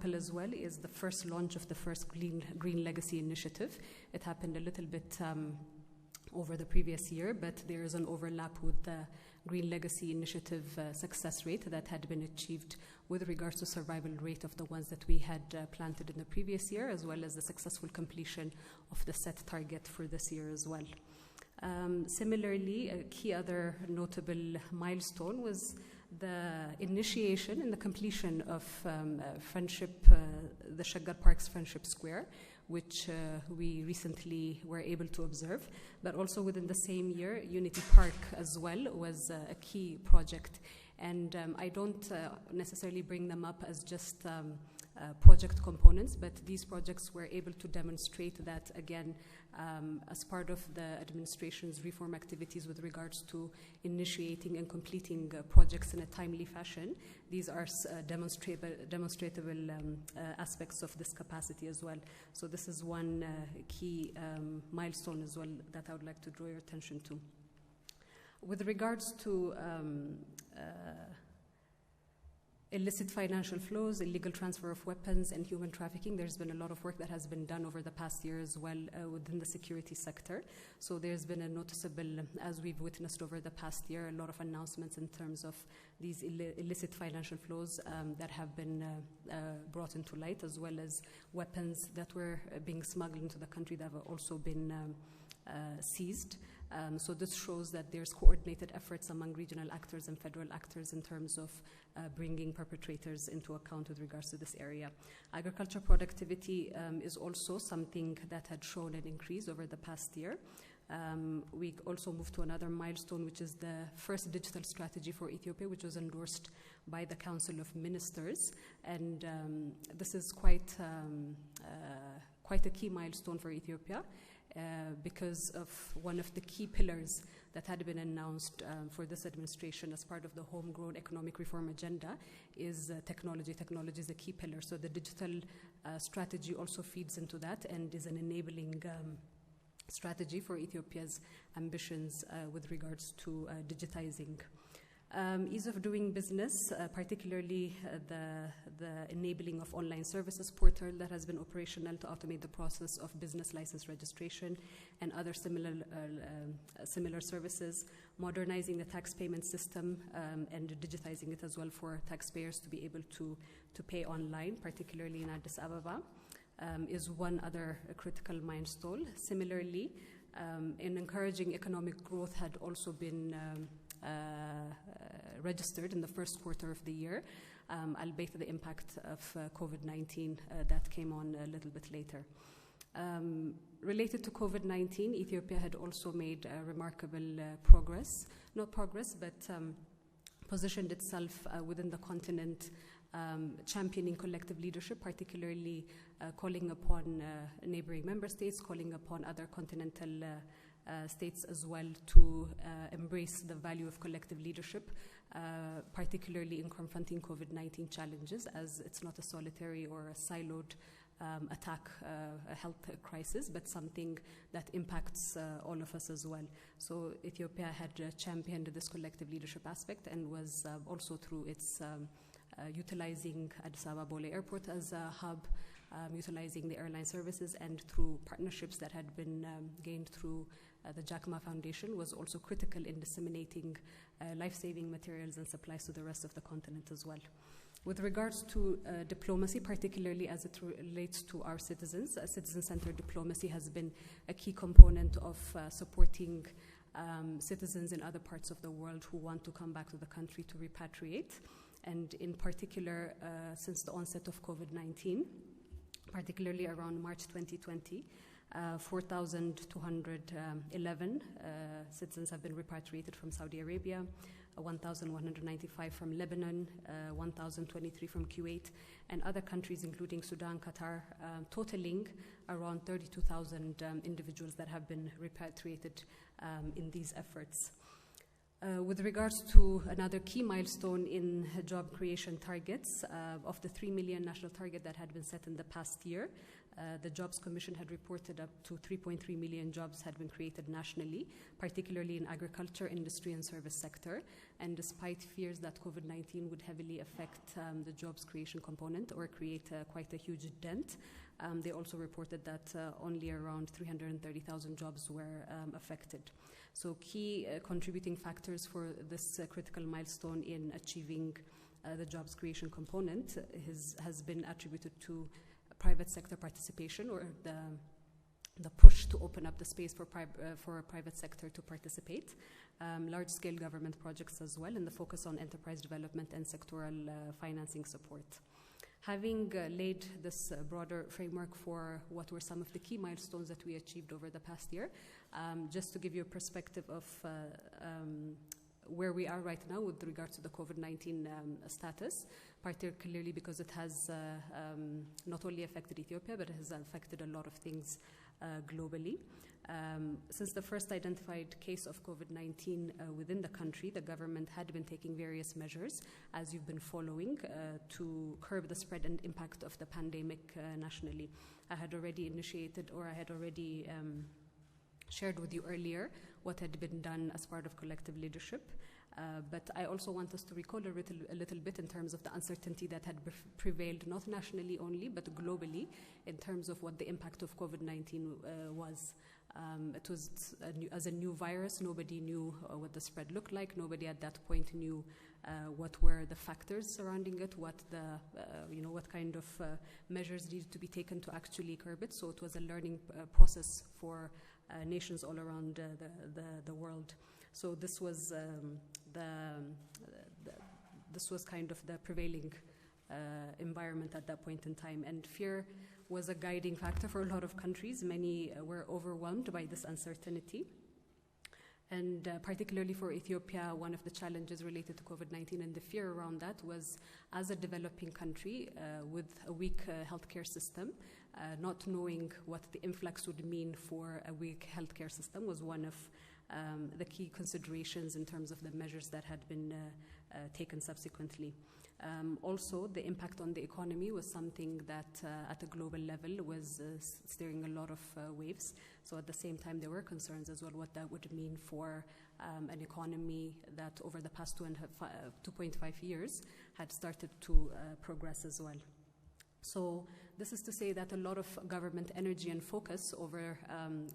example as well is the first launch of the first Green Legacy Initiative. It happened a little bit over the previous year, but there is an overlap with the Green Legacy Initiative success rate that had been achieved with regards to survival rate of the ones that we had planted in the previous year, as well as the successful completion of the set target for this year as well. Similarly, a key other notable milestone was the initiation and the completion of the Shaggar Park's Friendship Square, which we recently were able to observe. But also within the same year, Unity Park as well was a key project. And I don't necessarily bring them up as just project components, but these projects were able to demonstrate that, again, as part of the administration's reform activities with regards to initiating and completing projects in a timely fashion, these are demonstratable aspects of this capacity as well. So this is one key milestone as well that I would like to draw your attention to. With regards to illicit financial flows, illegal transfer of weapons, and human trafficking, there's been a lot of work that has been done over the past year as well within the security sector. So there's been a noticeable, as we've witnessed over the past year, a lot of announcements in terms of these illicit financial flows that have been brought into light, as well as weapons that were being smuggled into the country that have also been seized. So this shows that there's coordinated efforts among regional actors and federal actors in terms of bringing perpetrators into account with regards to this area. Agriculture productivity is also something that had shown an increase over the past year. We also moved to another milestone, which is the first digital strategy for Ethiopia, which was endorsed by the Council of Ministers. And this is quite a key milestone for Ethiopia. Because of one of the key pillars that had been announced for this administration as part of the homegrown economic reform agenda is technology. Technology is a key pillar. So the digital strategy also feeds into that and is an enabling strategy for Ethiopia's ambitions with regards to digitizing. Ease of doing business, particularly the enabling of online services portal that has been operational to automate the process of business license registration and other similar services, modernizing the tax payment system and digitizing it as well for taxpayers to be able to pay online, particularly in Addis Ababa, is one other critical milestone. Similarly, in encouraging economic growth had also been registered in the first quarter of the year, albeit the impact of COVID-19 that came on a little bit later. Related to COVID-19, Ethiopia had also made remarkable positioned itself within the continent, championing collective leadership, particularly calling upon neighboring member states, calling upon other continental states as well to embrace the value of collective leadership, particularly in confronting COVID-19 challenges, as it's not a solitary or a siloed attack, a health crisis, but something that impacts all of us as well. So Ethiopia had championed this collective leadership aspect and was also through its utilizing Addis Ababa Bole Airport as a hub, utilizing the airline services, and through partnerships that had been gained through the Jackma Foundation, was also critical in disseminating life-saving materials and supplies to the rest of the continent as well. With regards to diplomacy, particularly as it relates to our citizens, citizen-centered diplomacy has been a key component of supporting citizens in other parts of the world who want to come back to the country to repatriate. And in particular, since the onset of COVID-19, particularly around March 2020, 4,211 citizens have been repatriated from Saudi Arabia, 1,195 from Lebanon, 1,023 from Kuwait, and other countries including Sudan, Qatar, totaling around 32,000 individuals that have been repatriated in these efforts. With regards to another key milestone in job creation targets, of the 3 million national target that had been set in the past year, the Jobs Commission had reported up to 3.3 million jobs had been created nationally, particularly in agriculture, industry, and service sector. and despite fears that COVID-19 would heavily affect the jobs creation component or create quite a huge dent, they also reported that only around 330,000 jobs were affected. So key contributing factors for this critical milestone in achieving the jobs creation component has been attributed to private sector participation, or the push to open up the space for private sector to participate, large-scale government projects as well, and the focus on enterprise development and sectoral financing support. Having laid this broader framework for what were some of the key milestones that we achieved over the past year, just to give you a perspective of where we are right now with regard to the COVID-19 status, particularly because it has not only affected Ethiopia, but it has affected a lot of things globally. Since the first identified case of COVID-19 within the country, the government had been taking various measures, as you've been following, to curb the spread and impact of the pandemic nationally. I had already initiated, or I had already shared with you earlier what had been done as part of collective leadership. But I also want us to recall a little bit in terms of the uncertainty that had prevailed, not nationally only, but globally, in terms of what the impact of COVID-19 was. It was as a new virus. Nobody knew what the spread looked like. Nobody at that point knew what were the factors surrounding it, what what kind of measures needed to be taken to actually curb it. So it was a learning process for nations all around the world. So this was this was kind of the prevailing environment at that point in time, and fear was a guiding factor for a lot of countries. Many were overwhelmed by this uncertainty. And particularly for Ethiopia, one of the challenges related to COVID-19 and the fear around that was, as a developing country with a weak healthcare system, not knowing what the influx would mean for a weak healthcare system was one of the key considerations in terms of the measures that had been taken subsequently. Also, the impact on the economy was something that at a global level was steering a lot of waves. So at the same time, there were concerns as well what that would mean for an economy that over the past 2.5 years had started to progress as well. So this is to say that a lot of government energy and focus over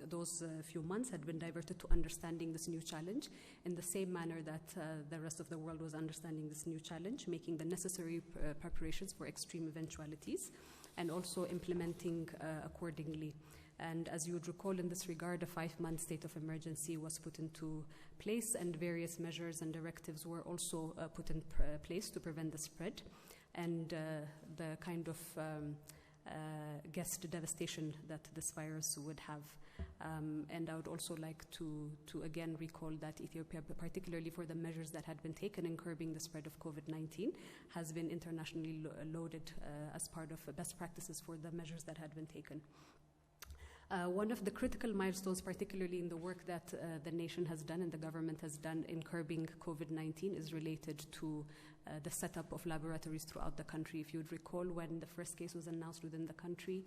those few months had been diverted to understanding this new challenge in the same manner that the rest of the world was understanding this new challenge, making the necessary preparations for extreme eventualities, and also implementing accordingly. And as you would recall, in this regard, a 5-month state of emergency was put into place, and various measures and directives were also put in place to prevent the spread and the kind of guessed devastation that this virus would have. And I would also like to again recall that Ethiopia, particularly for the measures that had been taken in curbing the spread of COVID-19, has been internationally lauded as part of best practices for the measures that had been taken. One of the critical milestones, particularly in the work that the nation has done and the government has done in curbing COVID-19, is related to the setup of laboratories throughout the country. If you would recall, when the first case was announced within the country,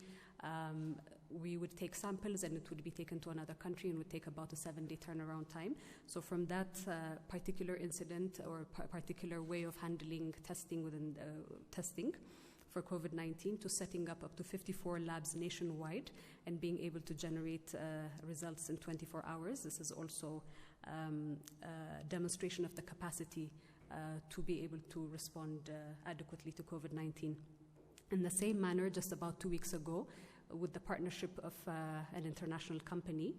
we would take samples and it would be taken to another country and would take about a 7-day turnaround time. So from that particular incident or particular way of handling testing within testing for COVID-19 to setting up to 54 labs nationwide and being able to generate results in 24 hours. This is also a demonstration of the capacity to be able to respond adequately to COVID-19. In the same manner, just about 2 weeks ago, with the partnership of an international company,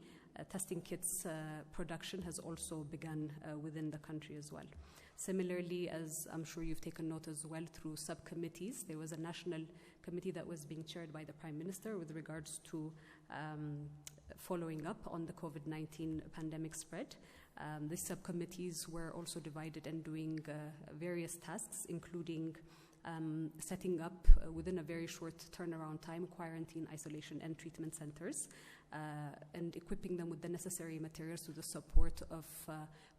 testing kits production has also begun within the country as well. Similarly, as I'm sure you've taken note as well through subcommittees, there was a national committee that was being chaired by the Prime Minister with regards to following up on the COVID-19 pandemic spread. These subcommittees were also divided and doing various tasks, including setting up within a very short turnaround time quarantine, isolation and treatment centers, and equipping them with the necessary materials to the support of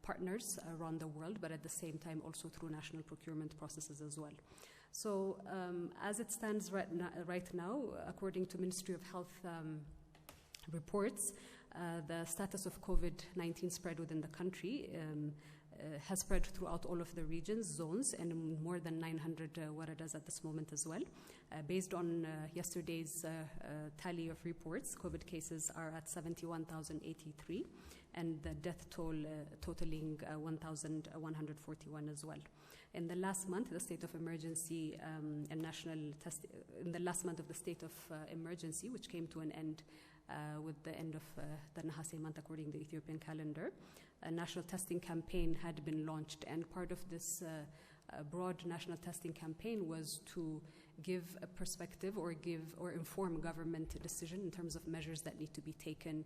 partners around the world, but at the same time also through national procurement processes as well. So as it stands right now, according to Ministry of Health reports, the status of COVID-19 spread within the country has spread throughout all of the regions, zones, and more than 900 waradas at this moment as well. Based on yesterday's tally of reports, COVID cases are at 71,083, and the death toll totaling 1,141 as well. In the last month, the state of emergency and national in the last month of the state of emergency, which came to an end with the end of the Nahase month according to the Ethiopian calendar, a national testing campaign had been launched, and part of this broad national testing campaign was to give a perspective or inform government decision in terms of measures that need to be taken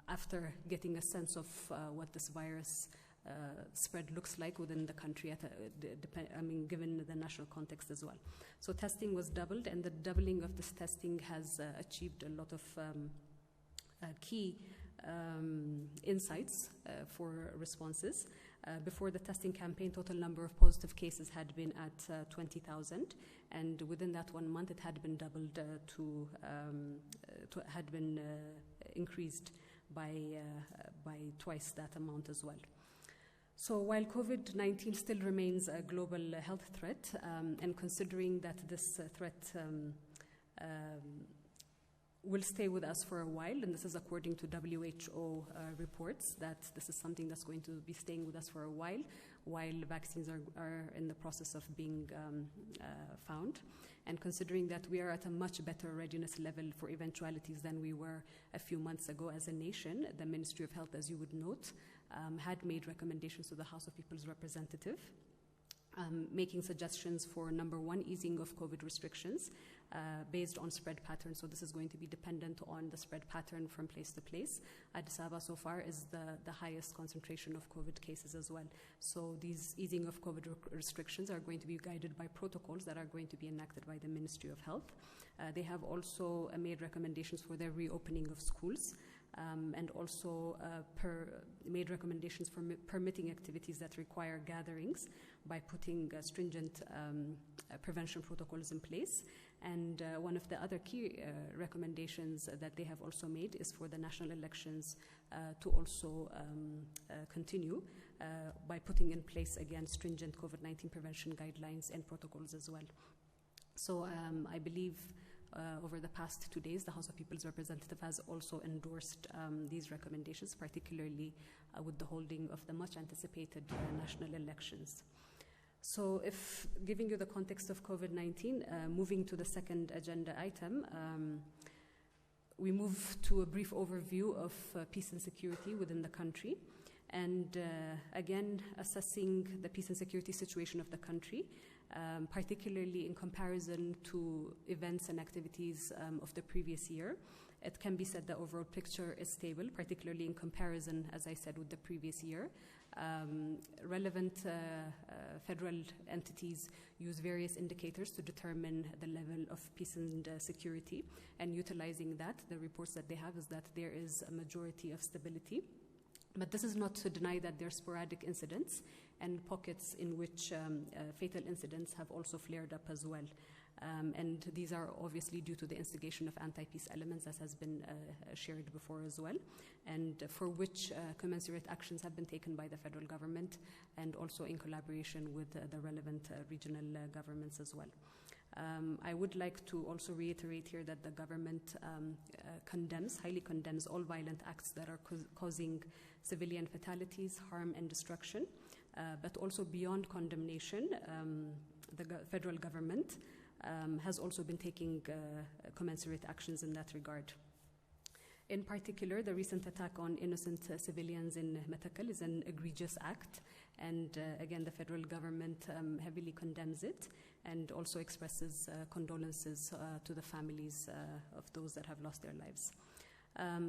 after getting a sense of what this virus spread looks like within the country, given the national context as well. So testing was doubled, and the doubling of this testing has achieved a lot of key insights for responses. Before the testing campaign, total number of positive cases had been at 20,000, and within that 1 month it had been doubled had been increased by twice that amount as well. So while COVID-19 still remains a global health threat, and considering that this threat will stay with us for a while, and this is according to WHO reports, that this is something that's going to be staying with us for a while vaccines are in the process of being found. And considering that we are at a much better readiness level for eventualities than we were a few months ago as a nation, the Ministry of Health, as you would note, had made recommendations to the House of People's Representative, making suggestions for, number one, easing of COVID restrictions based on spread patterns. So this is going to be dependent on the spread pattern from place to place. Addis Ababa so far is the highest concentration of COVID cases as well. So these easing of COVID restrictions are going to be guided by protocols that are going to be enacted by the Ministry of Health. They have also made recommendations for the reopening of schools. And also made recommendations for permitting activities that require gatherings by putting stringent prevention protocols in place. And one of the other key recommendations that they have also made is for the national elections to also continue by putting in place, again, stringent COVID-19 prevention guidelines and protocols as well. So I believe over the past 2 days, the House of People's Representative has also endorsed these recommendations, particularly with the holding of the much anticipated national elections. So if giving you the context of COVID-19, moving to the second agenda item, we move to a brief overview of peace and security within the country. And again, assessing the peace and security situation of the country, particularly in comparison to events and activities of the previous year. It can be said the overall picture is stable, particularly in comparison, as I said, with the previous year. Relevant federal entities use various indicators to determine the level of peace and security, and utilizing that, the reports that they have is that there is a majority of stability. But this is not to deny that there are sporadic incidents and pockets in which fatal incidents have also flared up as well. And these are obviously due to the instigation of anti-peace elements, as has been shared before as well, and for which commensurate actions have been taken by the federal government and also in collaboration with the relevant regional governments as well. I would like to also reiterate here that the government highly condemns all violent acts that are causing civilian fatalities, harm and destruction, but also beyond condemnation, the federal government has also been taking commensurate actions in that regard. In particular, the recent attack on innocent civilians in Metakal is an egregious act, and again, the federal government heavily condemns it and also expresses condolences to the families of those that have lost their lives.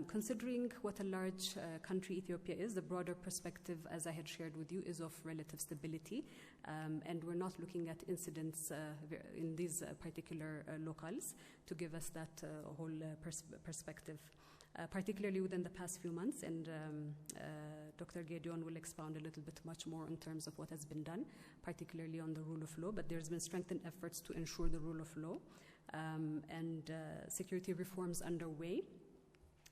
Considering what a large country Ethiopia is, the broader perspective, as I had shared with you, is of relative stability, and we're not looking at incidents in these particular locales to give us that whole perspective. Particularly within the past few months, and Dr. ጌዲዮን will expound a little bit much more in terms of what has been done, particularly on the rule of law, but there's been strengthened efforts to ensure the rule of law, and security reforms underway.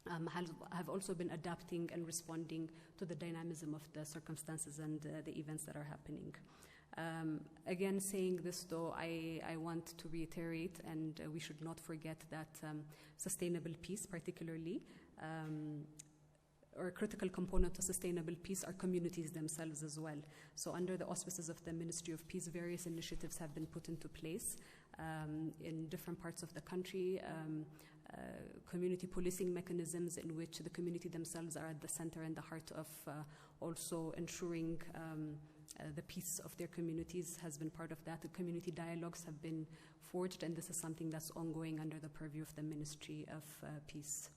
have also been adapting and responding to the dynamism of the circumstances and the events that are happening. Again, saying this though, I want to reiterate, and we should not forget that sustainable peace particularly, or a critical component to sustainable peace are communities themselves as well. So under the auspices of the Ministry of Peace, various initiatives have been put into place in different parts of the country, community policing mechanisms in which the community themselves are at the center and the heart of also ensuring the peace of their communities has been part of that. The community dialogues have been forged, and this is something that's ongoing under the purview of the Ministry of Peace.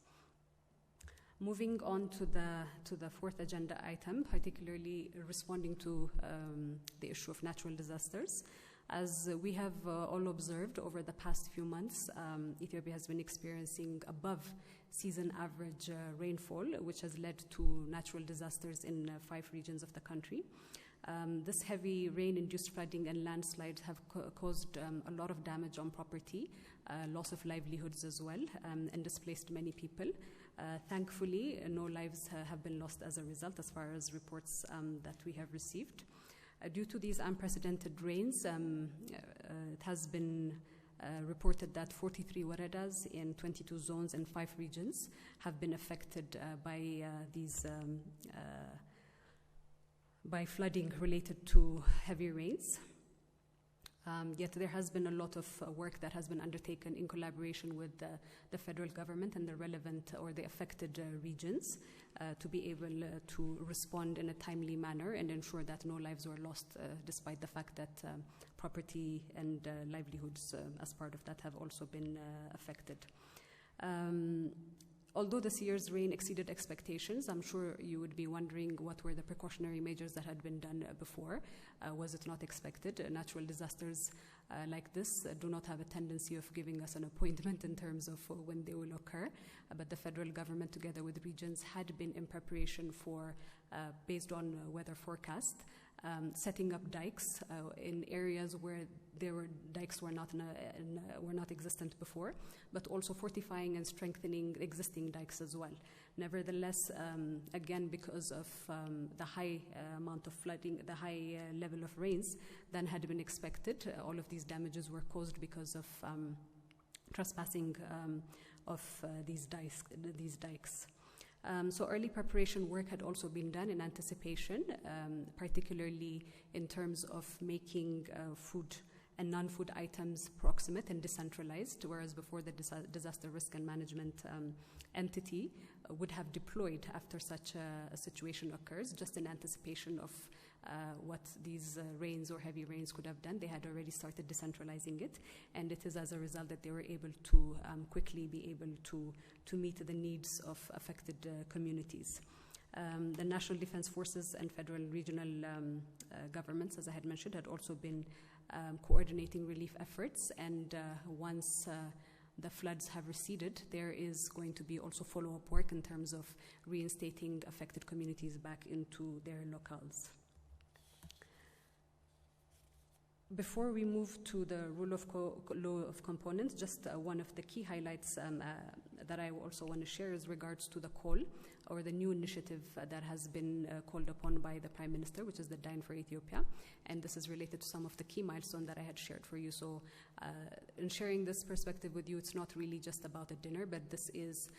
Moving on to the fourth agenda item, particularly responding to the issue of natural disasters. As we have all observed over the past few months, Ethiopia has been experiencing above season average rainfall, which has led to natural disasters in 5 regions of the country. This heavy rain-induced flooding and landslides have caused a lot of damage on property, loss of livelihoods as well, and displaced many people. Thankfully, no lives have been lost as a result, as far as reports that we have received. Due to these unprecedented rains, it has been reported that 43 waredas in 22 zones and 5 regions have been affected by flooding related to heavy rains. Yet there has been a lot of work that has been undertaken in collaboration with the federal government and the relevant or the affected regions to be able to respond in a timely manner and ensure that no lives were lost, despite the fact that property and livelihoods as part of that have also been affected. Although this year's rain exceeded expectations, I'm sure you would be wondering what were the precautionary measures that had been done before. Was it not expected? Natural disasters like this do not have a tendency of giving us an appointment in terms of when they will occur, but the federal government together with regions had been in preparation for, based on weather forecast, setting up dikes in areas where dikes were not existent before, but also fortifying and strengthening existing dikes as well. Nevertheless, again, because of the high amount of flooding, the high level of rains than had been expected, all of these damages were caused because of trespassing of these dikes. So early preparation work had also been done in anticipation, particularly in terms of making food and non-food items proximate and decentralized, whereas before the disaster risk and management entity would have deployed after such a situation occurs, just in anticipation of what these rains or heavy rains could have done. They had already started decentralizing it, and it is as a result that they were able to quickly be able to meet the needs of affected communities. The National Defense Forces and federal regional governments, as I had mentioned, had also been coordinating relief efforts, and once the floods have receded, there is going to be also follow-up work in terms of reinstating affected communities back into their locales. Before we move to the rule of law of components, just one of the key highlights that I also want to share is regards to the call or the new initiative that has been called upon by the Prime Minister, which is the Dine for Ethiopia. And this is related to some of the key milestones that I had shared for you. So in sharing this perspective with you, it's not really just about a dinner, but this is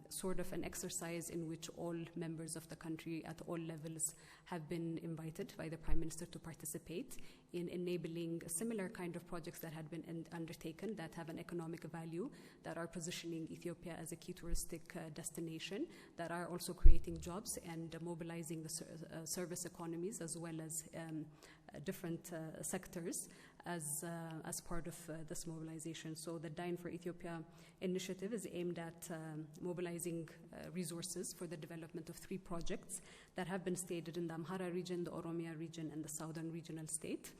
sort of an exercise in which all members of the country at all levels have been invited by the Prime Minister to participate in enabling similar kind of projects that had been undertaken that have an economic value, that are positioning Ethiopia as a key touristic destination, that are also creating jobs and mobilizing the service economies as well as different sectors as part of this mobilization. So the Dine for Ethiopia initiative is aimed at mobilizing resources for the development of 3 projects that have been stated in the Amhara region, the Oromia region, and the Southern regional state.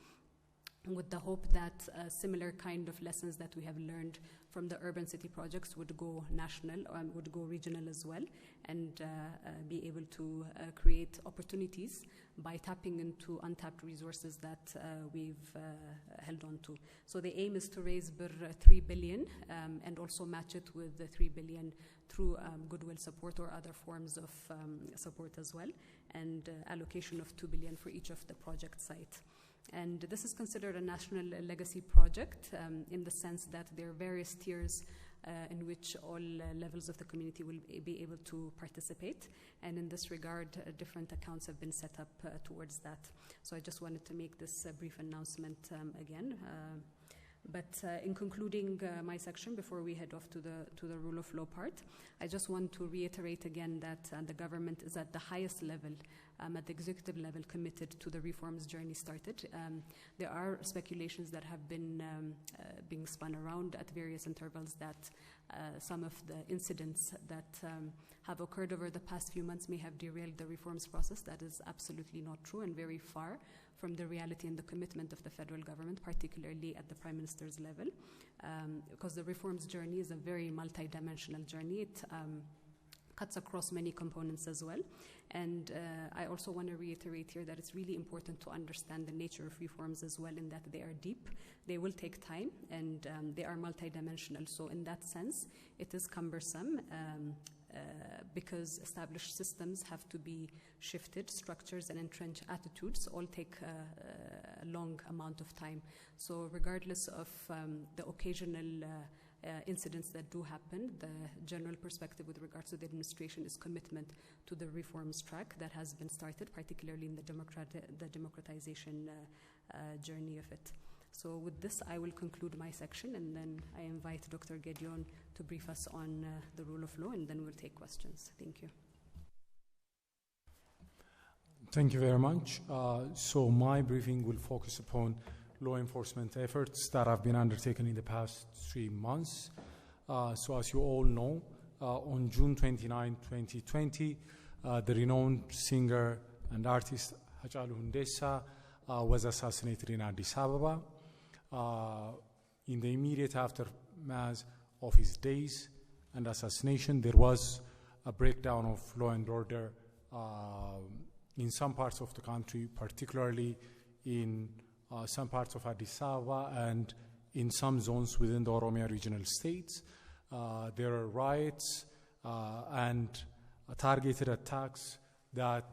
with the hope that similar kind of lessons that we have learned from the urban city projects would go national and would go regional as well, and be able to create opportunities by tapping into untapped resources that we've held on to. So the aim is to raise 3 billion and also match it with the 3 billion through goodwill support or other forms of support as well, and allocation of 2 billion for each of the project sites. And this is considered a national legacy project in the sense that there are various tiers in which all levels of the community will be able to participate. And in this regard, different accounts have been set up towards that. So I just wanted to make this brief announcement again. But in concluding my section, before we head off to the rule of law part, I just want to reiterate again that the government is at the highest level, at the executive level, committed to the reforms journey started. There are speculations that have been being spun around at various intervals that some of the incidents that have occurred over the past few months may have derailed the reforms process. That is absolutely not true and very far from the reality and the commitment of the federal government, particularly at the Prime Minister's level, because the reforms journey is a very multi-dimensional journey. It cuts across many components as well. And I also want to reiterate here that it's really important to understand the nature of reforms as well, in that they are deep, they will take time, and they are multi-dimensional. So in that sense, it is cumbersome, because established systems have to be shifted, structures and entrenched attitudes all take a long amount of time. So regardless of the occasional incidents that do happen, the general perspective with regards to the administration is commitment to the reforms track that has been started, particularly in the democratization journey of it. So with this, I will conclude my section, and then I invite Dr. ጌዲዮን to brief us on the rule of law, and then we'll take questions. Thank you. Thank you very much. So my briefing will focus upon law enforcement efforts that have been undertaken in the past 3 months. So as you all know, on June 29, 2020, the renowned singer and artist Hachalu Hundessa was assassinated in Addis Ababa. In the immediate aftermath of his days and assassination, there was a breakdown of law and order in some parts of the country, particularly in some parts of Addis Ababa and in some zones within the Oromia regional states. There are riots and targeted attacks that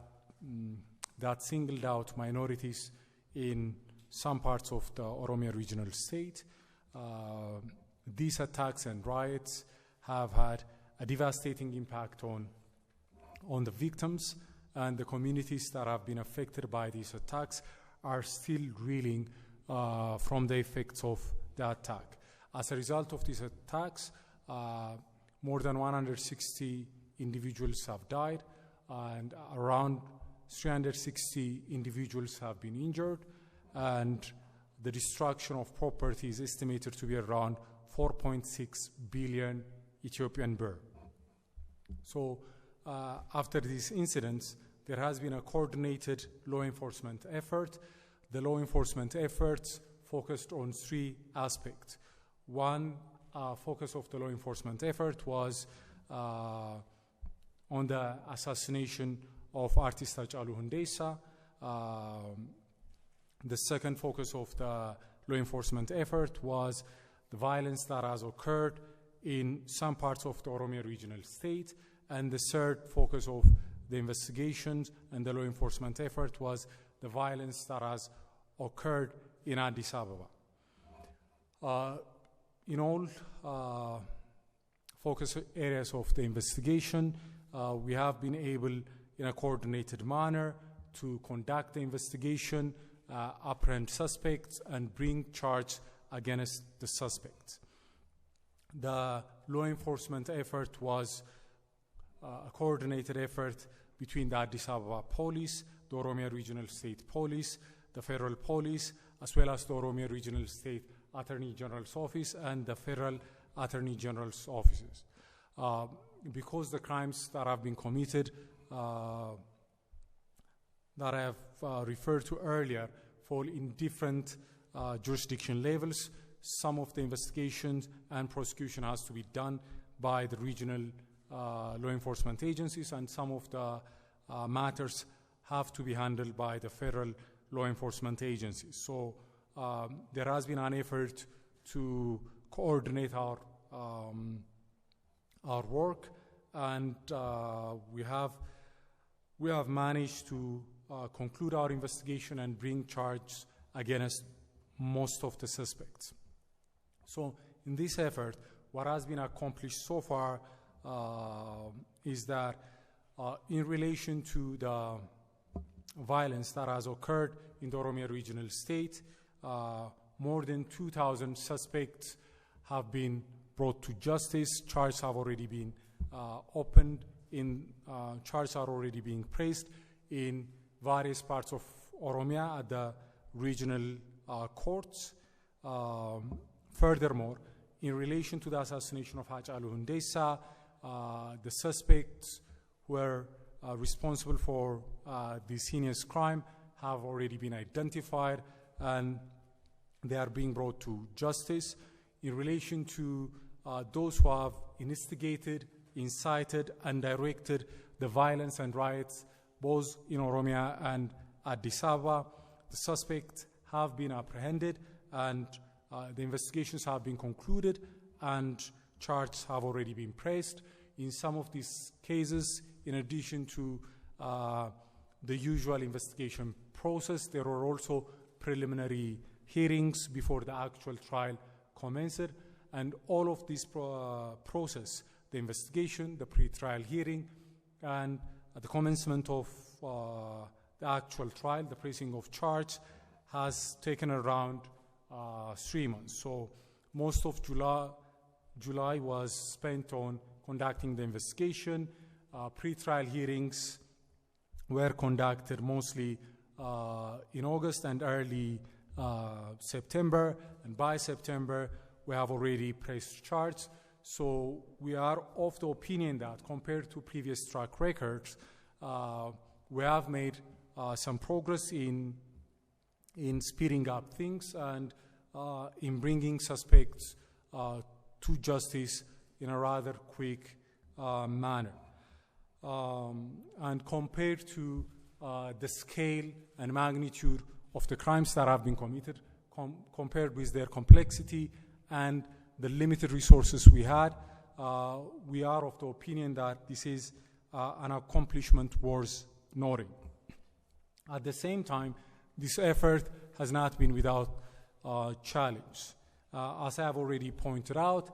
singled out minorities in some parts of the Oromia regional state. These attacks and riots have had a devastating impact on the victims, and the communities that have been affected by these attacks are still reeling from the effects of the attack. As a result of these attacks, more than 160 individuals have died, and around 360 individuals have been injured, and the destruction of property is estimated to be around 4.6 billion Ethiopian birr. So after these incidents, there has been a coordinated law enforcement effort. The law enforcement efforts focused on 3 aspects. One focus of the law enforcement effort was on the assassination of artist Hachalu Hundessa. The second focus of the law enforcement effort was the violence that has occurred in some parts of the Oromia regional state. And the third focus of the investigations and the law enforcement effort was the violence that has occurred in Addis Ababa. In all focus areas of the investigation, we have been able, in a coordinated manner, to conduct the investigation, apprehend suspects, and bring charge against the suspects. The law enforcement effort was a coordinated effort between the Addis Ababa Police, the Oromia Regional State Police, the Federal Police, as well as the Oromia Regional State Attorney General's Office and the Federal Attorney General's Offices. Because the crimes that have been committed that I have referred to earlier fall in different jurisdiction levels. Some of the investigations and prosecution has to be done by the regional law enforcement agencies, and some of the matters have to be handled by the federal law enforcement agencies. So there has been an effort to coordinate our work, and we have managed to conclude our investigation and bring charges against most of the suspects. So in this effort, what has been accomplished so far is that in relation to the violence that has occurred in the Oromia regional state, more than 2,000 suspects have been brought to justice. Charges have already been opened. Charges are already being pressed in various parts of Oromia at the regional courts. Furthermore, in relation to the assassination of Hachalu Hundeessa, the suspects who were responsible for this heinous crime have already been identified, and they are being brought to justice. In relation to those who have instigated, incited, and directed the violence and riots both in Oromia and Addis Ababa, the suspects have been apprehended, and the investigations have been concluded, and charges have already been pressed. In some of these cases, in addition to the usual investigation process, there were also preliminary hearings before the actual trial commenced, and all of this process, the investigation, the pre-trial hearing, and the commencement of the actual trial, the pressing of charge, has taken around 3 months. So most of July was spent on conducting the investigation. Pre-trial hearings were conducted mostly in August and early September, and by September we have already pressed charges. So we are of the opinion that compared to previous track records, we have made some progress in speeding up things and in bringing suspects to justice in a rather quick manner. And compared to the scale and magnitude of the crimes that have been committed, compared with their complexity and the limited resources we had, we are of the opinion that this is an accomplishment worth noting. At the same time, this effort has not been without challenge. As I have already pointed out,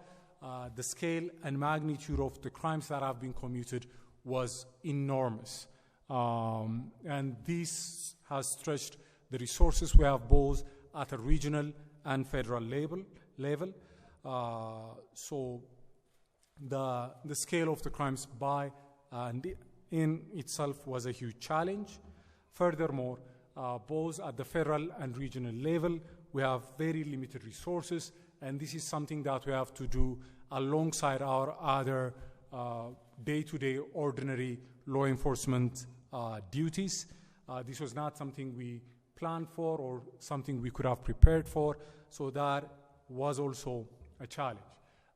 the scale and magnitude of the crimes that have been committed was enormous. And this has stretched the resources we have both at a regional and federal level. So the scale of the crimes by and in itself was a huge challenge. Furthermore, both at the federal and regional level, we have very limited resources, and this is something that we have to do alongside our other day-to-day ordinary law enforcement duties. This was not something we planned for or something we could have prepared for, so that was also a challenge.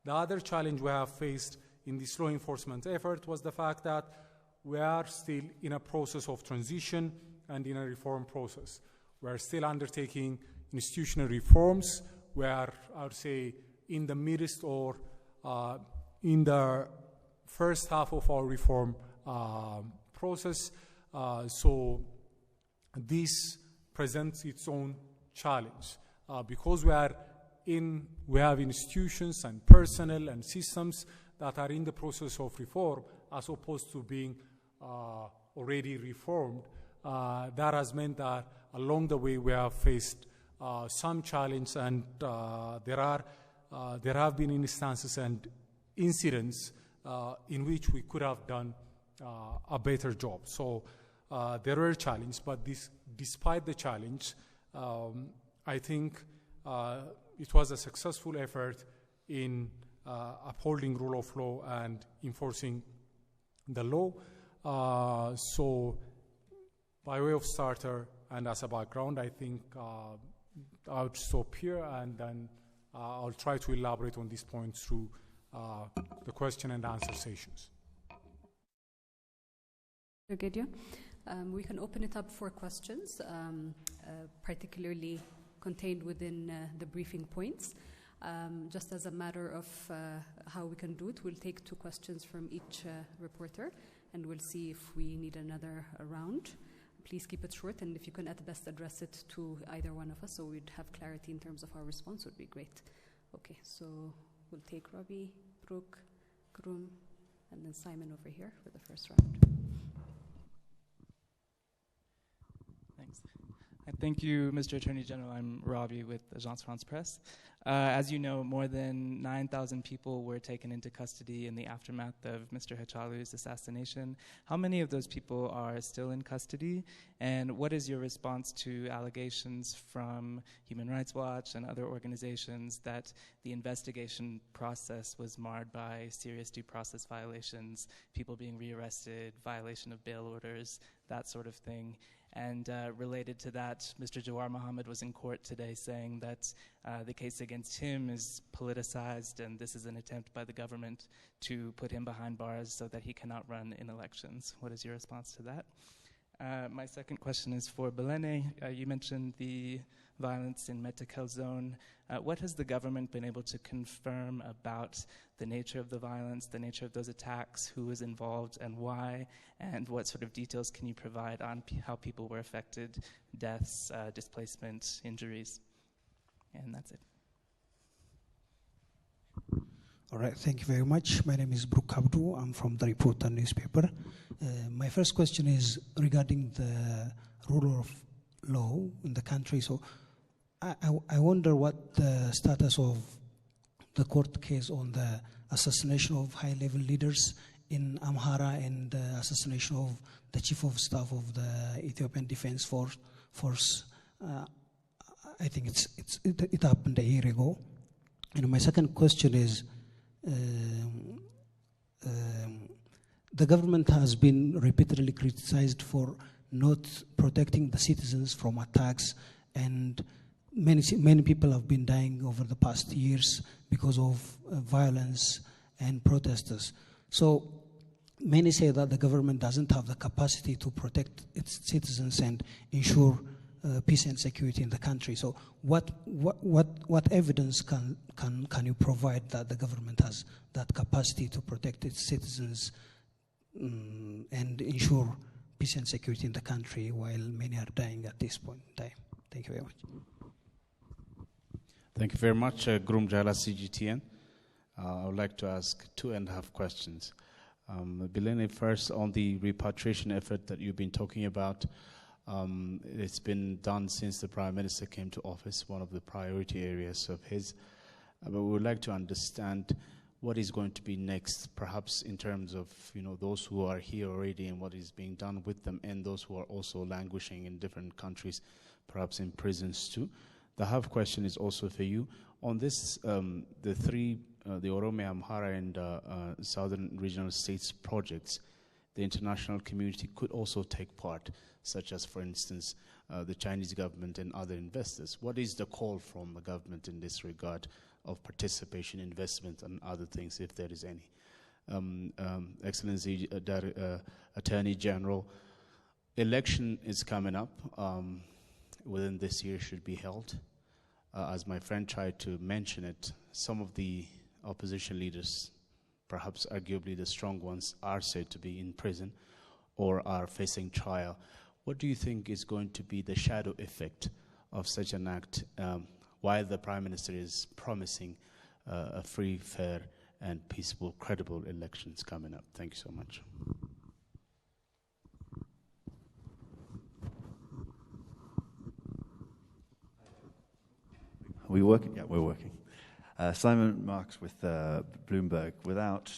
The other challenge we have faced in this law enforcement effort was the fact that we are still in a process of transition and in a reform process. We are still undertaking institutional reforms. We are, I would say, in the midst or in the first half of our reform process. So this presents its own challenge because we have institutions and personnel and systems that are in the process of reform as opposed to being already reformed. That has meant that along the way we have faced some challenge, and there have been instances and incidents in which we could have done a better job. So there were challenges, but despite the challenge, I think it was a successful effort in upholding rule of law and enforcing the law. So by way of starter and as a background, I think I'll stop here, and then I'll try to elaborate on these points through the question and answer sessions. ጌዲዮን, we can open it up for questions, particularly contained within the briefing points. Just as a matter of how we can do it, we'll take 2 questions from each reporter, and we'll see if we need another round. Please keep it short, and if you can at best address it to either one of us so we'd have clarity in terms of our response, would be great. Okay, so we'll take Robbie, Brooke, Grum, and then Simon over here for the first round. Thanks. Thank you, Mr. Attorney General. I'm Robbie with Agence France Presse. As you know, more than 9,000 people were taken into custody in the aftermath of Mr. Hachalu's assassination. How many of those people are still in custody? And what is your response to allegations from Human Rights Watch and other organizations that the investigation process was marred by serious due process violations, people being rearrested, violation of bail orders, that sort of thing? And related to that, Mr. Jawar Mohammed was in court today saying that the case against him is politicized, and this is an attempt by the government to put him behind bars so that he cannot run in elections. What is your response to that? My second question is for Belene. You mentioned the violence in Metakel zone. What has the government been able to confirm about the nature of the violence, the nature of those attacks, who was involved and why, and what sort of details can you provide on how people were affected, deaths, displacement, injuries? And that's it. All right, thank you very much. My name is Brooke Abdu. I'm from the Reporter newspaper. My first question is regarding the rule of law in the country. So I wonder what the status of the court case on the assassination of high-level leaders in Amhara and the assassination of the chief of staff of the Ethiopian Defense Force. I think it happened a year ago. And my second question is, the government has been repeatedly criticized for not protecting the citizens from attacks, and many people have been dying over the past years because of violence and protesters. So many say that the government doesn't have the capacity to protect its citizens and ensure peace and security in the country. So what evidence can you provide that the government has that capacity to protect its citizens and ensure peace and security in the country while many are dying at this point in time? Thank you very much. Thank you very much, Grum Jala CGTN. I would like to ask 2.5 questions. Belene, first on the repatriation effort that you've been talking about. It's been done since the Prime Minister came to office, one of the priority areas of his. But we would like to understand what is going to be next, perhaps in terms of those who are here already and what is being done with them, and those who are also languishing in different countries, perhaps in prisons too. The half question is also for you. On this, the Oromia, Amhara, and Southern Regional States projects, the international community could also take part, such as, for instance, the Chinese government and other investors. What is the call from the government in this regard of participation, investment, and other things, if there is any? Excellency Attorney General, election is coming up. Within this year should be held. As my friend tried to mention it, some of the opposition leaders, perhaps arguably the strong ones, are said to be in prison or are facing trial. What do you think is going to be the shadow effect of such an act while the Prime Minister is promising a free, fair, and peaceful, credible elections coming up? Thank you so much. Are we working? Yeah, we're working. Simon Marks with Bloomberg. Without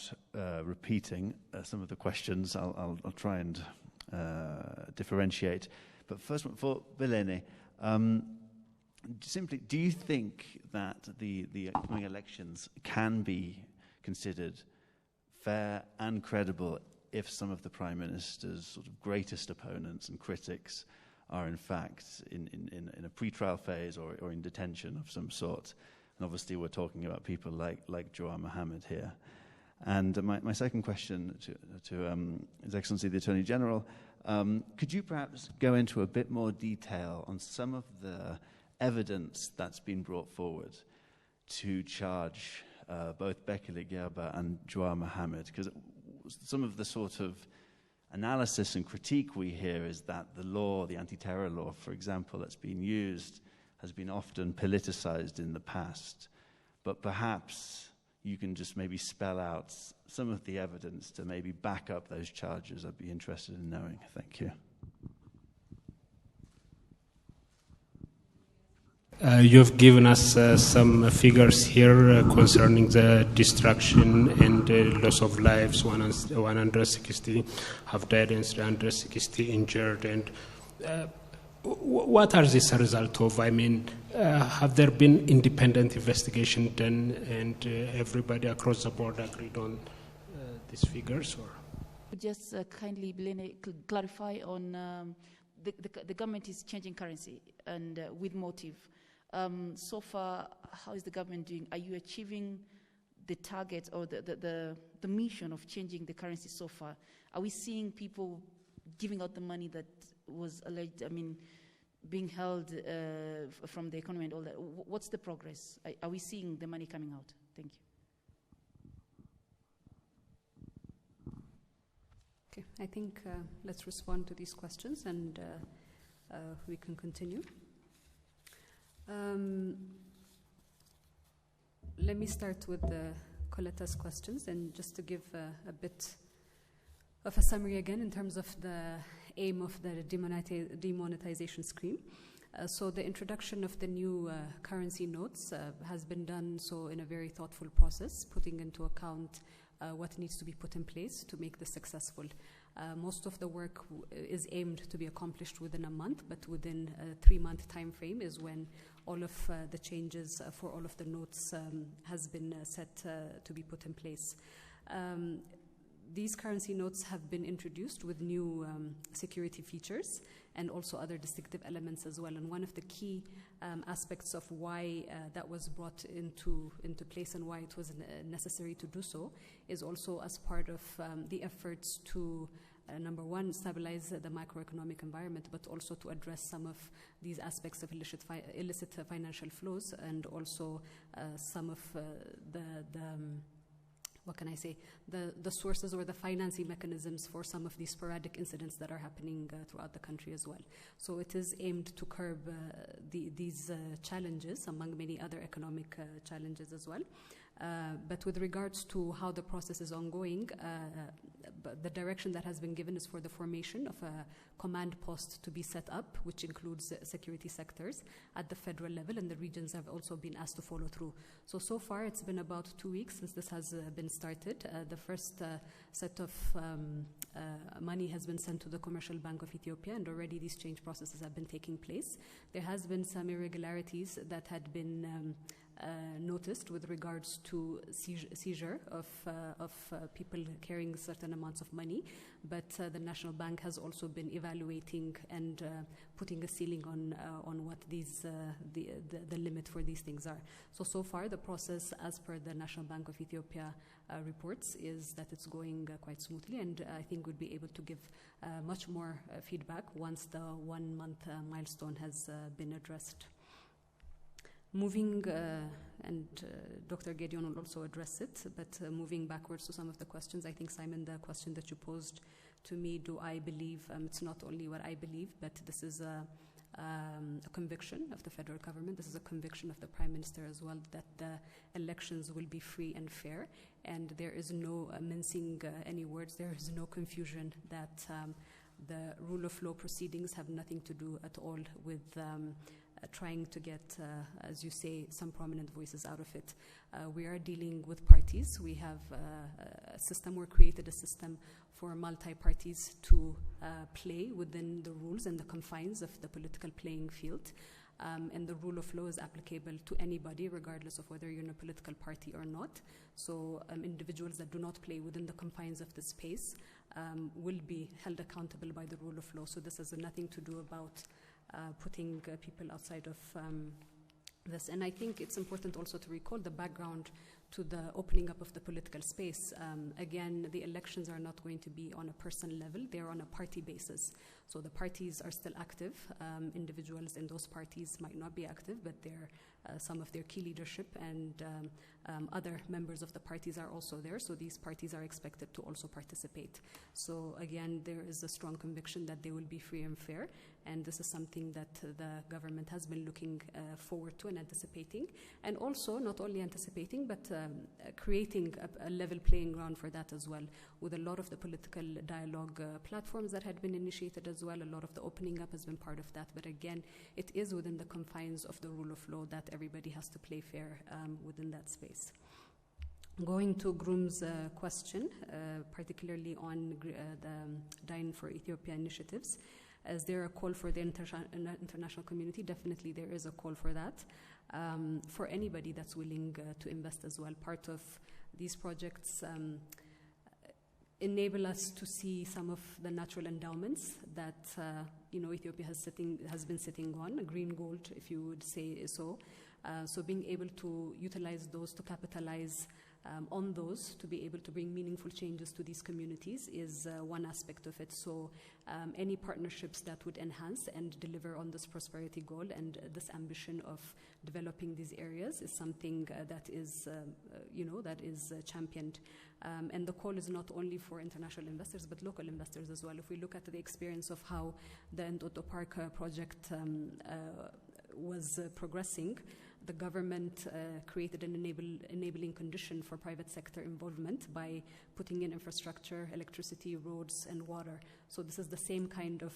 repeating some of the questions, I'll try and differentiate. But first, for Belene, simply, do you think that the upcoming elections can be considered fair and credible if some of the Prime Minister's sort of greatest opponents and critics are in fact in a pre-trial phase or in detention of some sort. And obviously we're talking about people like Jawar Mohammed here. And my second question to His Excellency the Attorney General, could you perhaps go into a bit more detail on some of the evidence that's been brought forward to charge both Bekele Gerba and Jawar Mohammed? Because some of the sort of analysis and critique we hear is that the law, the anti-terror law, for example, that's been used has been often politicized in the past. But perhaps you can just maybe spell out some of the evidence to maybe back up those charges. I'd be interested in knowing. Thank you. You've given us some figures here concerning the destruction and loss of lives. 160 have died and 360 injured. And what are these a result of? I mean, have there been independent investigation done and everybody across the board agreed on these figures? Or? Just kindly clarify on the government is changing currency and with motive. So far, how is the government doing? Are you achieving the target or the mission of changing the currency so far? Are we seeing people giving out the money that was alleged, being held from the economy and all that? What's the progress? Are we seeing the money coming out? Thank you. Okay, I think let's respond to these questions and we can continue. Let me start with Coletta's questions, and just to give a bit of a summary again in terms of the aim of the demonetization scheme. So the introduction of the new currency notes has been done so in a very thoughtful process, putting into account what needs to be put in place to make this successful. Most of the work is aimed to be accomplished within a month, but within a 3-month time frame is when all of the changes for all of the notes has been set to be put in place. These currency notes have been introduced with new security features and also other distinctive elements as well. And one of the key aspects of why that was brought into place and why it was necessary to do so is also as part of the efforts to number one, stabilize the macroeconomic environment, but also to address some of these aspects of illicit financial flows and also some of the sources or the financing mechanisms for some of these sporadic incidents that are happening throughout the country as well. So it is aimed to curb these challenges among many other economic challenges as well. But with regards to how the process is ongoing, the direction that has been given is for the formation of a command post to be set up, which includes security sectors at the federal level, and the regions have also been asked to follow through. So far it's been about 2 weeks since this has been started. The first set of money has been sent to the Commercial Bank of Ethiopia, and already these change processes have been taking place. There has been some irregularities that had been noticed with regards to seizure of people carrying certain amounts of money, but the National Bank has also been evaluating and putting a ceiling on what these the limit for these things are. So far the process, as per the National Bank of Ethiopia reports, is that it's going quite smoothly, and I think we'll be able to give much more feedback once the 1-month milestone has been addressed. Moving, and Dr. ጌዲዮን will also address it, but moving backwards to some of the questions, I think, Simon, the question that you posed to me, do I believe, it's not only what I believe, but this is a conviction of the federal government, this is a conviction of the Prime Minister as well, that the elections will be free and fair, and there is no mincing any words, there is no confusion that the rule of law proceedings have nothing to do at all with trying to get, as you say, some prominent voices out of it. We are dealing with parties. We have a system, we created a system for multi-parties to play within the rules and the confines of the political playing field. And the rule of law is applicable to anybody, regardless of whether you're in a political party or not. So individuals that do not play within the confines of the space will be held accountable by the rule of law. So this has nothing to do about putting people outside of this. And I think it's important also to recall the background to the opening up of the political space. Again, the elections are not going to be on a person level, they're on a party basis. So the parties are still active. Individuals in those parties might not be active, but they're some of their key leadership and other members of the parties are also there, so these parties are expected to also participate. So again, there is a strong conviction that they will be free and fair, and this is something that the government has been looking forward to and anticipating, and also not only anticipating, but creating a level playing ground for that as well, with a lot of the political dialogue platforms that had been initiated as well. A lot of the opening up has been part of that, but again, it is within the confines of the rule of law that everybody has to play fair within that space. Going to Groom's question, particularly on the Dine for Ethiopia initiatives, is there a call for the international community? Definitely there is a call for that, for anybody that's willing to invest as well. Part of these projects enable us to see some of the natural endowments that Ethiopia has been sitting on, green gold, if you would say so. So being able to utilize those, to capitalize on those, to be able to bring meaningful changes to these communities is one aspect of it. So any partnerships that would enhance and deliver on this prosperity goal and this ambition of developing these areas is something that is, that is championed. And the call is not only for international investors, but local investors as well. If we look at the experience of how the Endoto Park project was progressing, the government created an enabling condition for private sector involvement by putting in infrastructure, electricity, roads, and water. So this is the same kind of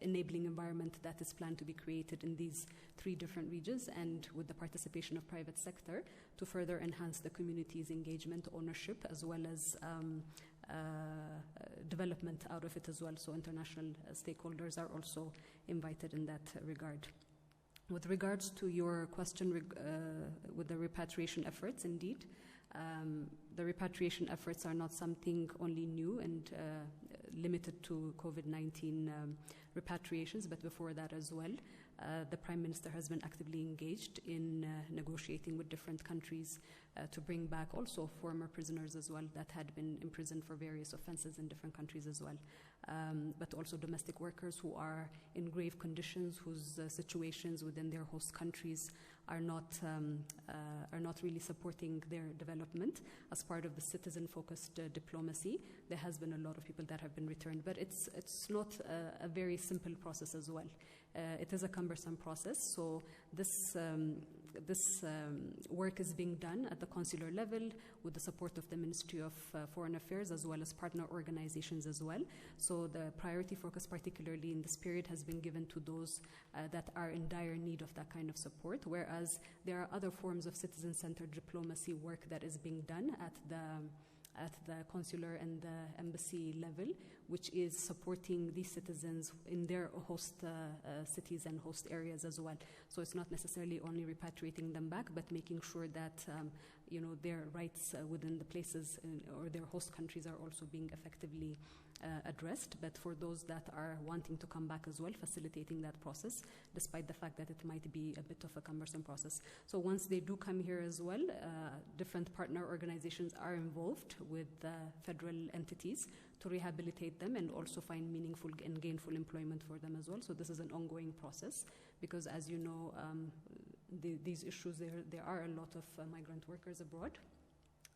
enabling environment that is planned to be created in these 3 different regions, and with the participation of private sector to further enhance the community's engagement, ownership, as well as development out of it as well. So international stakeholders are also invited in that regard. With regards to your question with the repatriation efforts, indeed, the repatriation efforts are not something only new and limited to COVID-19 repatriations, but before that as well. The Prime Minister has been actively engaged in negotiating with different countries to bring back also former prisoners as well that had been imprisoned for various offenses in different countries as well. But also domestic workers who are in grave conditions, whose situations within their host countries are not really supporting their development. As part of the citizen-focused diplomacy, there has been a lot of people that have been returned, but it's not a very simple process as well. It is a cumbersome process, so this work is being done at the consular level with the support of the Ministry of Foreign Affairs as well as partner organizations as well. So the priority focus, particularly in this period, has been given to those that are in dire need of that kind of support, whereas there are other forms of citizen-centered diplomacy work that is being done at the consular and the embassy level, which is supporting these citizens in their host cities and host areas as well. So it's not necessarily only repatriating them back, but making sure that their rights within the places or their host countries are also being effectively addressed. But for those that are wanting to come back as well, facilitating that process, despite the fact that it might be a bit of a cumbersome process. So once they do come here as well, different partner organizations are involved with federal entities to rehabilitate them and also find meaningful and gainful employment for them as well. So this is an ongoing process because, as you know, these issues, there are a lot of migrant workers abroad.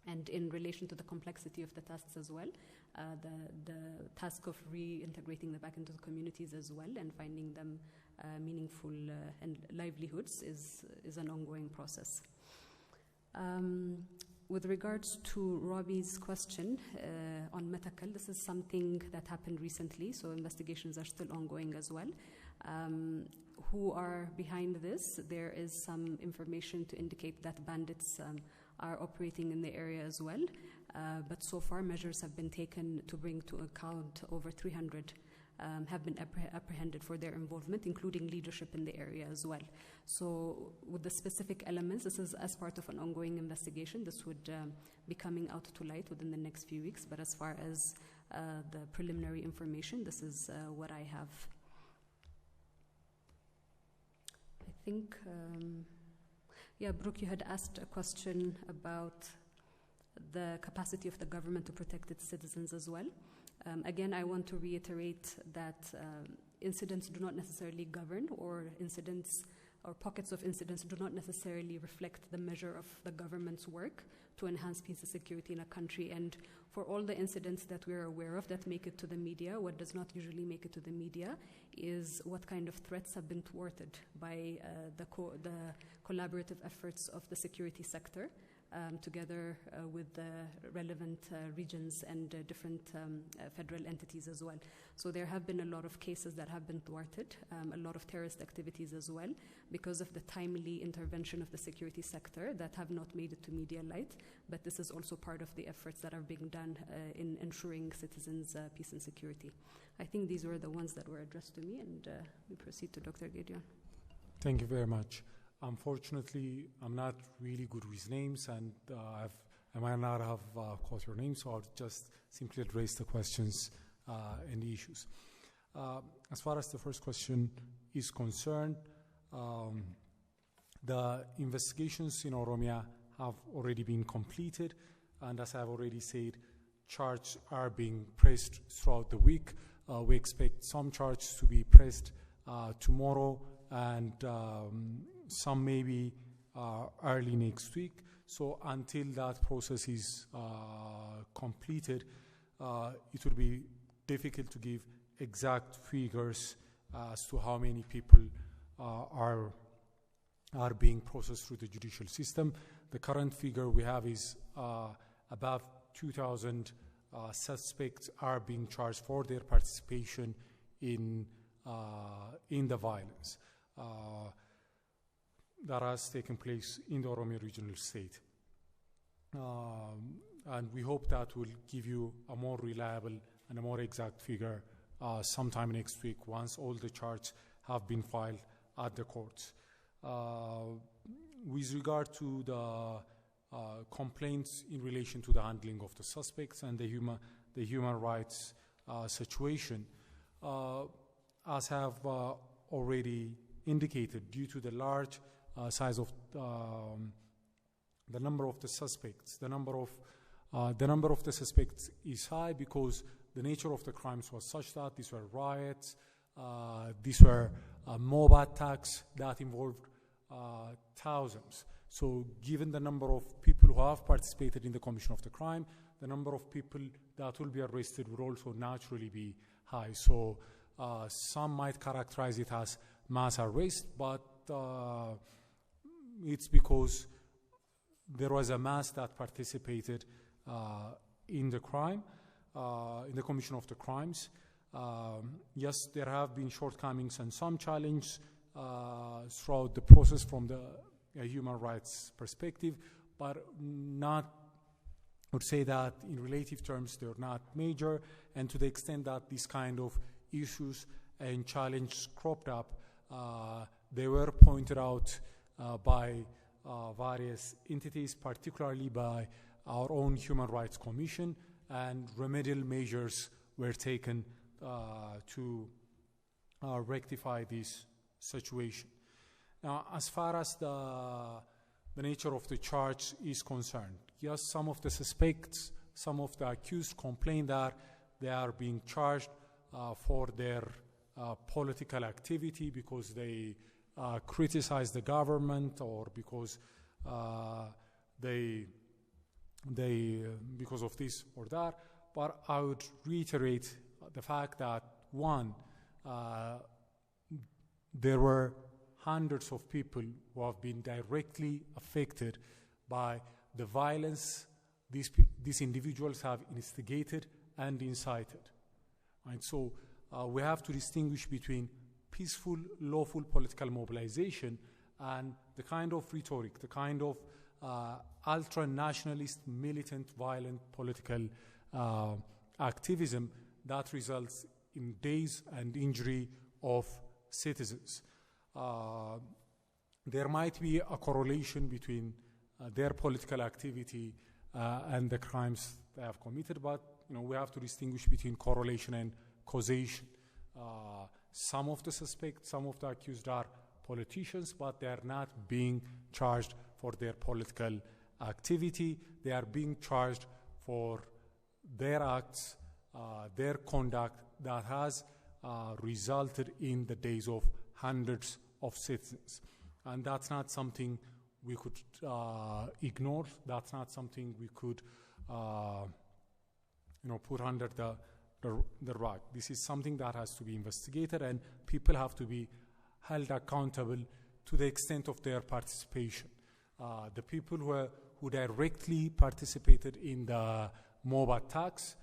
And in relation to the complexity of the tasks as well, the task of reintegrating them back into the communities as well and finding them meaningful and livelihoods is an ongoing process. With regards to Robbie's question on Metakal, this is something that happened recently, so investigations are still ongoing as well. Who are behind this? There is some information to indicate that bandits are operating in the area as well, but so far measures have been taken to bring to account over 300 have been apprehended for their involvement, including leadership in the area as well. So with the specific elements, this is as part of an ongoing investigation. This would be coming out to light within the next few weeks, but as far as the preliminary information, this is what I have. think, yeah, Brooke, you had asked a question about the capacity of the government to protect its citizens as well. Again, I want to reiterate that incidents do not necessarily govern, or incidents or pockets of incidents do not necessarily reflect the measure of the government's work to enhance peace and security in a country. And for all the incidents that we're aware of that make it to the media, what does not usually make it to the media is what kind of threats have been thwarted by the collaborative efforts of the security sector, together with the relevant regions and different federal entities as well. So there have been a lot of cases that have been thwarted, a lot of terrorist activities as well, because of the timely intervention of the security sector that have not made it to media light. But this is also part of the efforts that are being done in ensuring citizens' peace and security. I think these were the ones that were addressed to me, and we proceed to Dr. ጌዲዮን. Thank you very much. Unfortunately, I'm not really good with names, and I might not have caught your name, so I'll just simply address the questions and the issues. As far as the first question is concerned, the investigations in Oromia have already been completed, and as I've already said, charges are being pressed throughout the week. We expect some charges to be pressed tomorrow, and some maybe early next week. So until that process is completed, it will be difficult to give exact figures as to how many people are being processed through the judicial system. The current figure we have is above 2,000 suspects are being charged for their participation in the violence that has taken place in the Oromia regional state. And we hope that will give you a more reliable and a more exact figure sometime next week once all the charges have been filed at the courts. With regard to the complaints in relation to the handling of the suspects and the human rights situation, as have already indicated, due to the large size of the number of the suspects, the number of the suspects is high because the nature of the crimes was such that these were riots, these were mob attacks that involved thousands. So given the number of people who have participated in the commission of the crime, the number of people that will be arrested would also naturally be high. So some might characterize it as mass arrest, but it's because there was a mass that participated in the crime, in the commission of the crimes. Yes, there have been shortcomings and some challenges throughout the process from the human rights perspective, but not, I would say that in relative terms they're not major, and to the extent that these kind of issues and challenges cropped up, they were pointed out by various entities, particularly by our own Human Rights Commission, and remedial measures were taken to rectify this situation. Now, as far as the nature of the charge is concerned, yes, some of the suspects, some of the accused complain that they are being charged for their political activity because they criticize the government, or because because of this or that. But I would reiterate the fact that, one, there were hundreds of people who have been directly affected by the violence these individuals have instigated and incited. Right? So we have to distinguish between peaceful, lawful political mobilization and the kind of rhetoric, the kind of ultra-nationalist, militant, violent political activism that results in death and injury of citizens. There might be a correlation between their political activity and the crimes they have committed, but we have to distinguish between correlation and causation. Some of the suspects, some of the accused are politicians, but they are not being charged for their political activity. They are being charged for their acts, their conduct that has resulted in the days of hundreds of citizens. And that's not something we could ignore. That's not something we could put under the rug. This is something that has to be investigated, and people have to be held accountable to the extent of their participation. The people who directly participated in the mob attacks,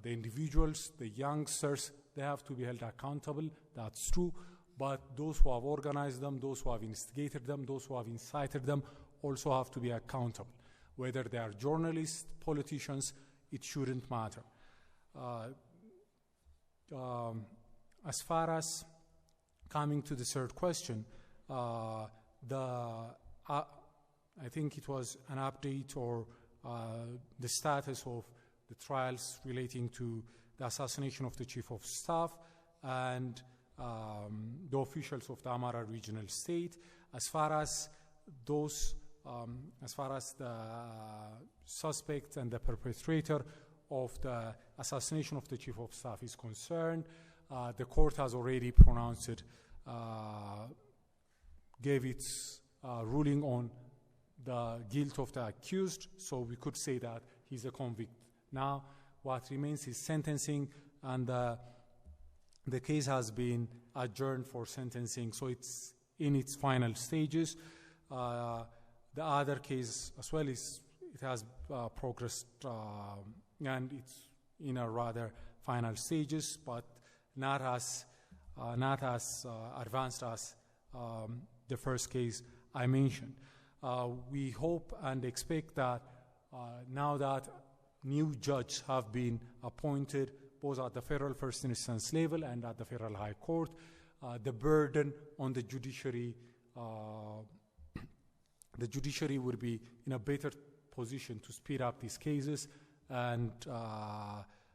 the individuals, the youngsters, they have to be held accountable. That's true. But those who have organized them, those who have instigated them, those who have incited them also have to be accountable. Whether they are journalists, politicians, it shouldn't matter. As far as coming to the third question, I think it was an update or the status of the trials relating to the assassination of the Chief of Staff and the officials of the Amara Regional State. As far as the suspect and the perpetrator of the assassination of the Chief of Staff is concerned, the court has already pronounced it, gave its ruling on the guilt of the accused, so we could say that he's a convict. Now, what remains is sentencing, and the case has been adjourned for sentencing, so it's in its final stages. The other case as well it has progressed, and it's in a rather final stages, but not as advanced as the first case I mentioned. We hope and expect that now that new judges have been appointed both at the federal first instance level and at the federal high court, the burden on the judiciary would be in a better position to speed up these cases and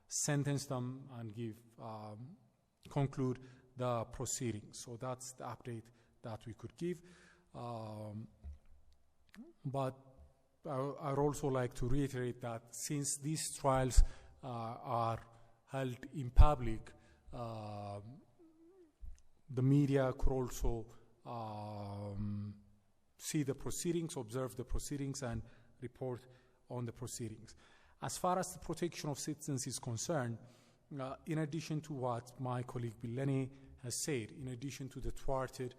sentence them and conclude the proceedings. So that's the update that we could give. But I'd also like to reiterate that since these trials are held in public, the media could also see the proceedings, observe the proceedings, and report on the proceedings. As far as the protection of citizens is concerned, in addition to what my colleague Bilene has said, in addition to the thwarted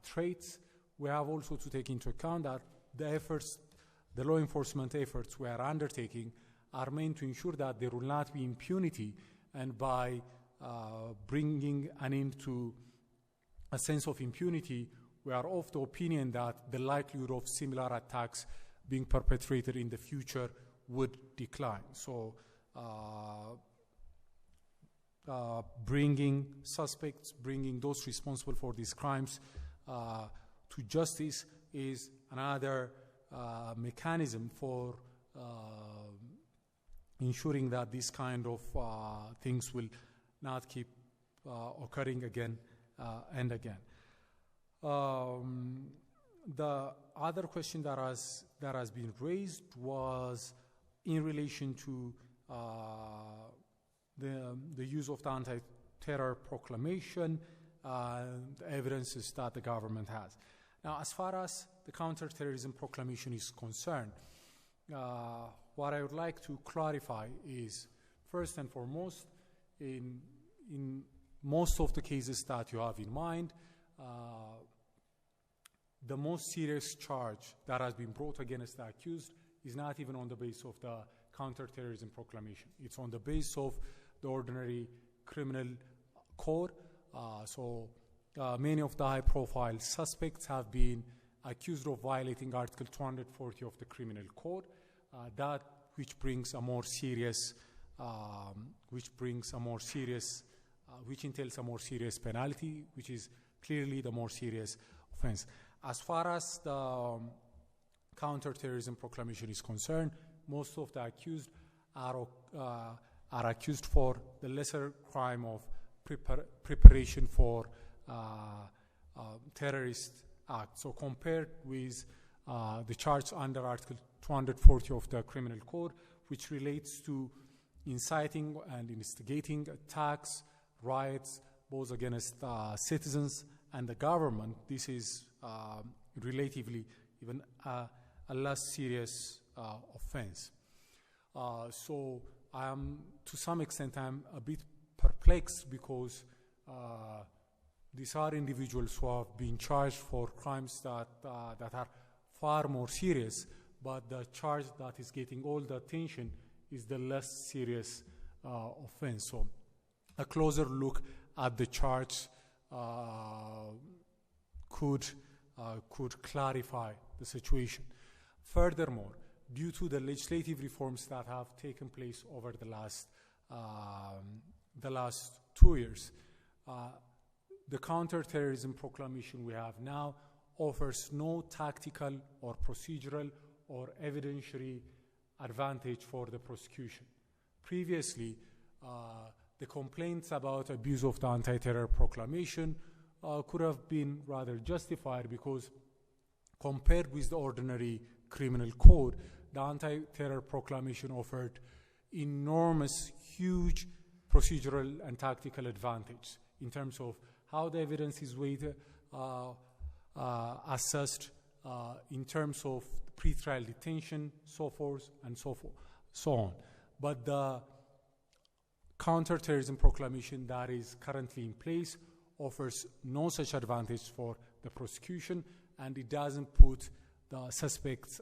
traits, we have also to take into account that the law enforcement efforts we are undertaking are meant to ensure that there will not be impunity, and by bringing an end to a sense of impunity, we are of the opinion that the likelihood of similar attacks being perpetrated in the future would decline. So bringing suspects, bringing those responsible for these crimes to justice is another mechanism for ensuring that this kind of things will not keep occurring again and again. The other question that has been raised was in relation to the use of the anti-terror proclamation, the evidences that the government has. Now, as far as the counterterrorism proclamation is concerned, what I would like to clarify is, first and foremost, in most of the cases that you have in mind, the most serious charge that has been brought against the accused is not even on the basis of the counterterrorism proclamation. It's on the basis of the ordinary criminal code. So many of the high-profile suspects have been accused of violating Article 240 of the Criminal Code, which entails a more serious penalty, which is clearly the more serious offense. As far as the counterterrorism proclamation is concerned, most of the accused are accused for the lesser crime of preparation for terrorist act. So compared with the charge under Article 240 of the Criminal Code, which relates to inciting and instigating attacks, riots, both against citizens and the government, this is relatively even a less serious offense. So I am, to some extent, I'm a bit perplexed because these are individuals who have been charged for crimes that are far more serious, but the charge that is getting all the attention is the less serious offense. So a closer look at the charge could clarify the situation. Furthermore, due to the legislative reforms that have taken place over the last 2 years, the counterterrorism proclamation we have now offers no tactical or procedural or evidentiary advantage for the prosecution. Previously, the complaints about abuse of the anti-terror proclamation could have been rather justified because compared with the ordinary criminal code, the anti-terror proclamation offered enormous, huge procedural and tactical advantage in terms of how the evidence is weighted, assessed, in terms of pre-trial detention, so forth and so on. But the counterterrorism proclamation that is currently in place offers no such advantage for the prosecution, and it doesn't put the suspects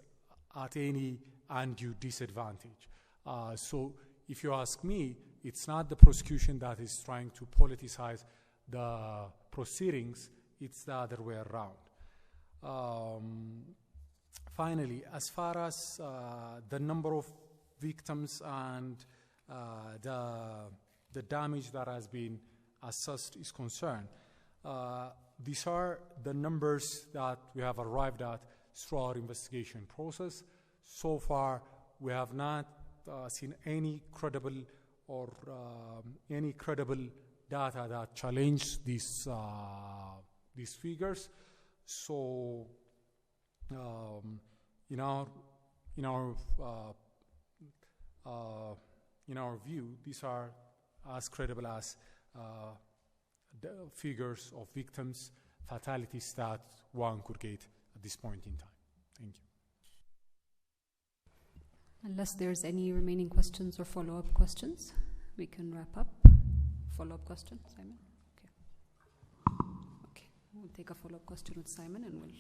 at any undue disadvantage. So if you ask me, it's not the prosecution that is trying to politicize the proceedings, it's the other way around. Finally, as far as the number of victims and the damage that has been assessed is concerned, these are the numbers that we have arrived at through our investigation process. So far, we have not seen any credible or any credible data that challenge these figures. So, in our view, these are as credible as the figures of victims, fatalities that one could get at this point in time. Thank you. Unless there's any remaining questions or follow-up questions, we can wrap up. Follow-up question, Simon? Okay, we'll take a follow-up question with Simon and we'll...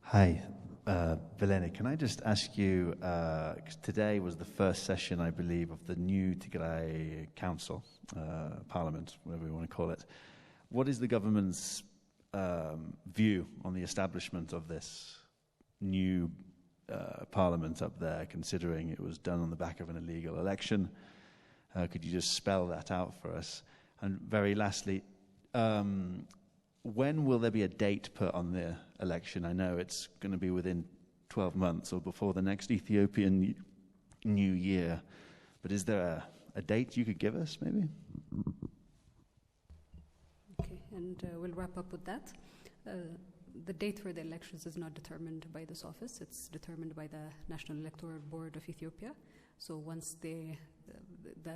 Hi, Vilene, can I just ask you, 'cause today was the first session, I believe, of the new Tigray Council, Parliament, whatever you want to call it. What is the government's view on the establishment of this new Parliament up there, considering it was done on the back of an illegal election? Could you just spell that out for us? And very lastly, when will there be a date put on the election? I know it's going to be within 12 months or before the next Ethiopian New Year, but is there a date you could give us, maybe? Okay, and we'll wrap up with that. The date for the elections is not determined by this office. It's determined by the National Electoral Board of Ethiopia. So once the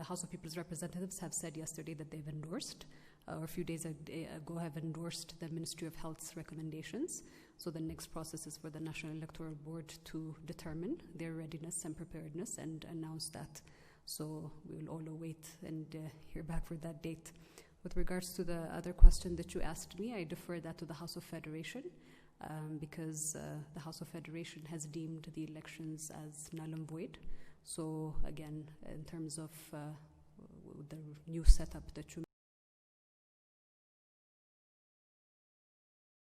House of People's Representatives have said yesterday that they've endorsed, or a few days ago have endorsed the Ministry of Health's recommendations. So the next process is for the National Electoral Board to determine their readiness and preparedness and announce that. So we will all await and hear back for that date. With regards to the other question that you asked me, I defer that to the House of Federation because the House of Federation has deemed the elections as null and void. So again, in terms of the new setup that you